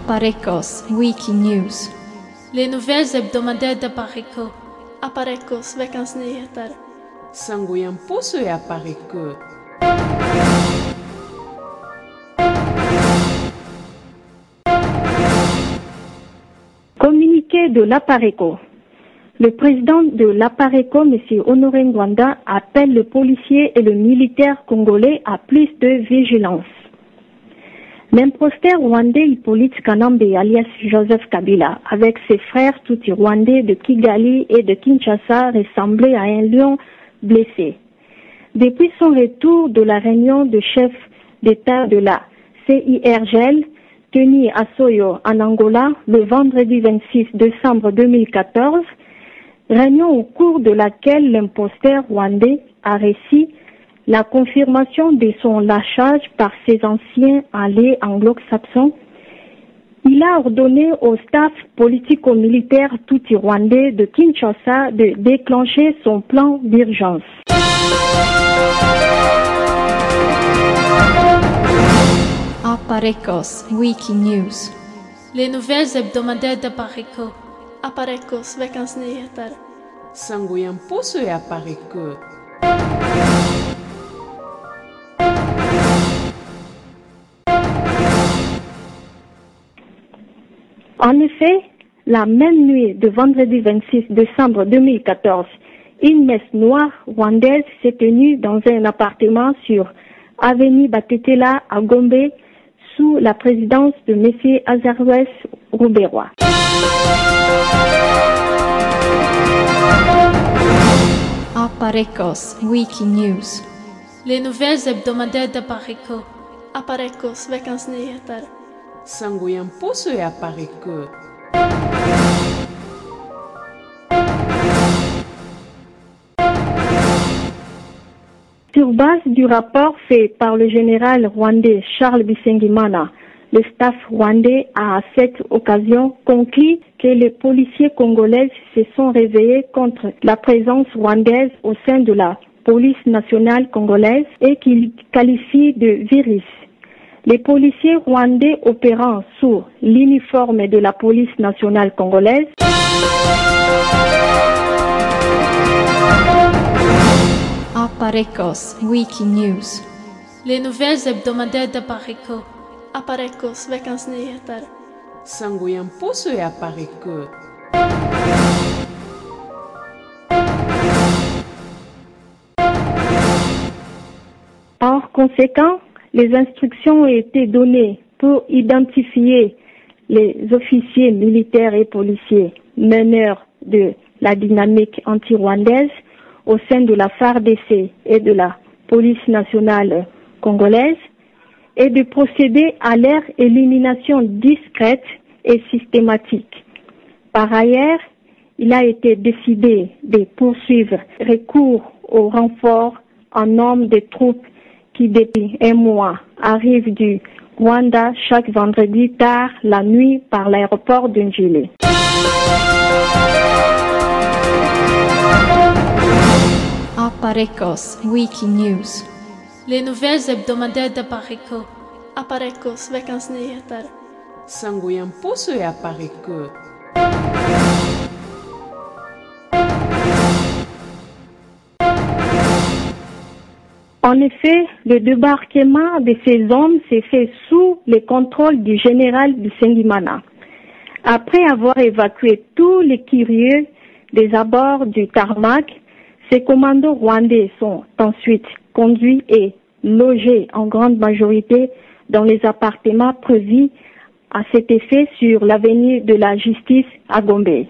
Aparecos Wikinews. Les nouvelles hebdomadaires d'Apareco. Aparecos veckans nyheter. Sangoyan Poso et Apareco. Communiqué de l'Apareco. Le président de l'Apareco, M. Honoré Ngwanda, appelle le policier et le militaire congolais à plus de vigilance. L'imposteur rwandais Hippolyte Kanambe, alias Joseph Kabila, avec ses frères Tutsi rwandais de Kigali et de Kinshasa, ressemblait à un lion blessé. Depuis son retour de la réunion de chefs d'État de la CIRGL, tenue à Soyo, en Angola, le vendredi 26 décembre 2014, réunion au cours de laquelle l'imposteur rwandais a réussi la confirmation de son lâchage par ses anciens alliés anglo-saxons. Il a ordonné au staff politico-militaire tutsi rwandais de Kinshasa de déclencher son plan d'urgence. Aparecos Wikinews. Les nouvelles hebdomadaires d'Apareco. Aparecos veckans nyheter. Sangoyan Poso et Apareco. En effet, la même nuit de vendredi 26 décembre 2014, une messe noire rwandaise s'est tenue dans un appartement sur avenue Batetela à Gombe sous la présidence de M. Azarwes Rouberois. Aparecos Wikinews. Les nouvelles hebdomadaires d'Apareco. Aparecos veckans nyheter. Sangoyan Poso et Apareco. Sur base du rapport fait par le général rwandais Charles Bisengimana, le staff rwandais a à cette occasion conclu que les policiers congolais se sont réveillés contre la présence rwandaise au sein de la police nationale congolaise et qu'ils qualifient de virus. Les policiers rwandais opérant sous l'uniforme de la police nationale congolaise Aparecos Wikinews. Les nouvelles hebdomadaires d'Apareco. Aparecos veckans nyheter. Sangoyan Poso et Apareco. Par conséquent, les instructions ont été données pour identifier les officiers militaires et policiers meneurs de la dynamique anti-rwandaise au sein de la FARDC et de la police nationale congolaise et de procéder à leur élimination discrète et systématique. Par ailleurs, il a été décidé de poursuivre recours au renfort en nombre de troupes qui depuis un mois arrivent du Rwanda chaque vendredi tard la nuit par l'aéroport de Njili. Aparecos Wikinews. Les nouvelles hebdomadaires d'Apareco. Aparecos veckans nyheter. Sangoyan Poso et Apareco. En effet, le débarquement de ces hommes s'est fait sous le contrôle du général Bisengimana. Après avoir évacué tous les curieux des abords du tarmac, ces commandos rwandais sont ensuite conduits et logés en grande majorité dans les appartements prévus à cet effet sur l'avenue de la Justice à Gombe.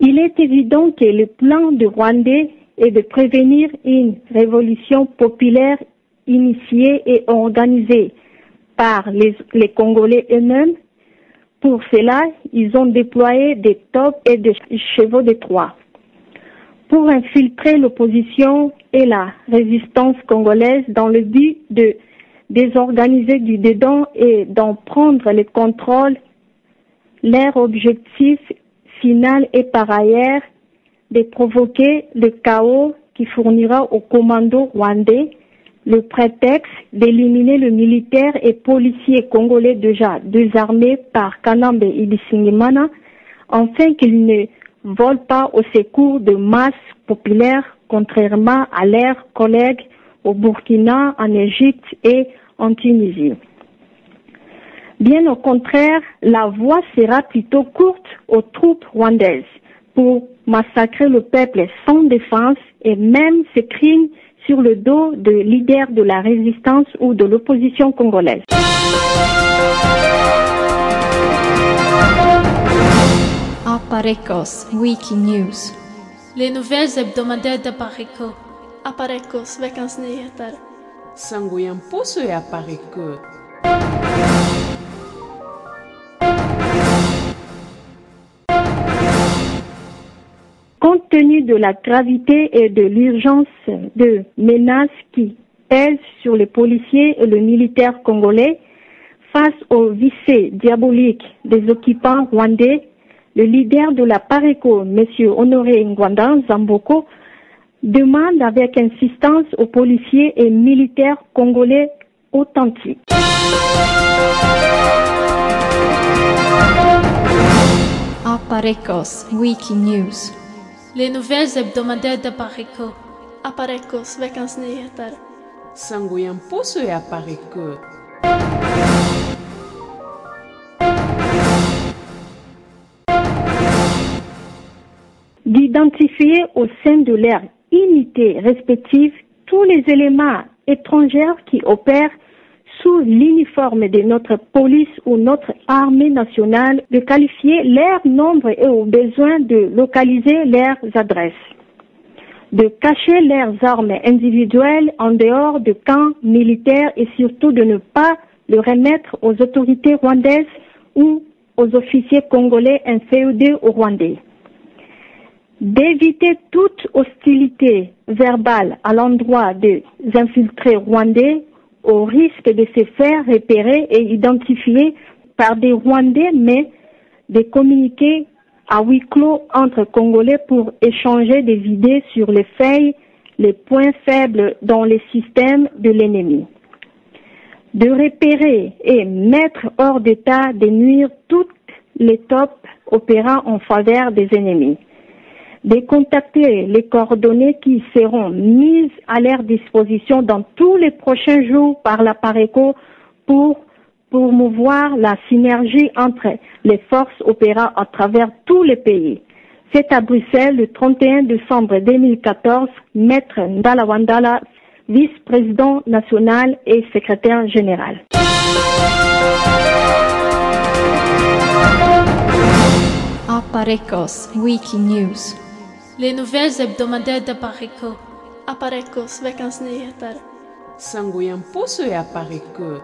Il est évident que le plan de Rwandais est de prévenir une révolution populaire initiée et organisée par les Congolais eux-mêmes. Pour cela, ils ont déployé des taupes et des chevaux de Troie pour infiltrer l'opposition et la résistance congolaise dans le but de désorganiser du dedans et d'en prendre le contrôle. Leur objectif final est par ailleurs de provoquer le chaos qui fournira aux commandos rwandais le prétexte d'éliminer le militaire et policier congolais déjà désarmé par Kanambe Ibisingimana, afin qu'il ne vole pas au secours de masses populaires, contrairement à leurs collègues au Burkina, en Égypte et en Tunisie. Bien au contraire, la voie sera plutôt courte aux troupes rwandaises pour massacrer le peuple sans défense et même ces crimes sur le dos de leaders de la résistance ou de l'opposition congolaise. Aparecos Wikinews. Les nouvelles hebdomadaires de Pareco. Aparecos veckans nyheter. Sangoyan Poso ya Pareko. Compte tenu de la gravité et de l'urgence de menaces qui pèsent sur les policiers et le militaire congolais, face au vice diabolique des occupants rwandais, le leader de la Pareco, M. Honoré Ngwanda Zamboko, demande avec insistance aux policiers et militaires congolais authentiques. Aparecos Wikinews. Les nouvelles hebdomadaires de Pareco. Aparecos veckans nyheter. Sangoyan Poso ya Pareko. D'identifier au sein de leur unité respective tous les éléments étrangers qui opèrent sous l'uniforme de notre police ou notre armée nationale, de qualifier leur nombre et au besoin de localiser leurs adresses, de cacher leurs armes individuelles en dehors de camps militaires et surtout de ne pas le remettre aux autorités rwandaises ou aux officiers congolais inféodés aux Rwandais. D'éviter toute hostilité verbale à l'endroit des infiltrés rwandais au risque de se faire repérer et identifier par des Rwandais, mais de communiquer à huis clos entre Congolais pour échanger des idées sur les failles, les points faibles dans les systèmes de l'ennemi. De repérer et mettre hors d'état de nuire toutes les tops opérant en faveur des ennemis. De contacter les coordonnées qui seront mises à leur disposition dans tous les prochains jours par la Pareco pour promouvoir la synergie entre les forces opérant à travers tous les pays. C'est à Bruxelles le 31 décembre 2014, Maître Ndala Wandala, vice-président national et secrétaire général. Aparecos Wikinews. Les nouvelles hebdomadaires de Pareco. Aparecos veckans nyheter. Sangoyan Poso ya Pareko.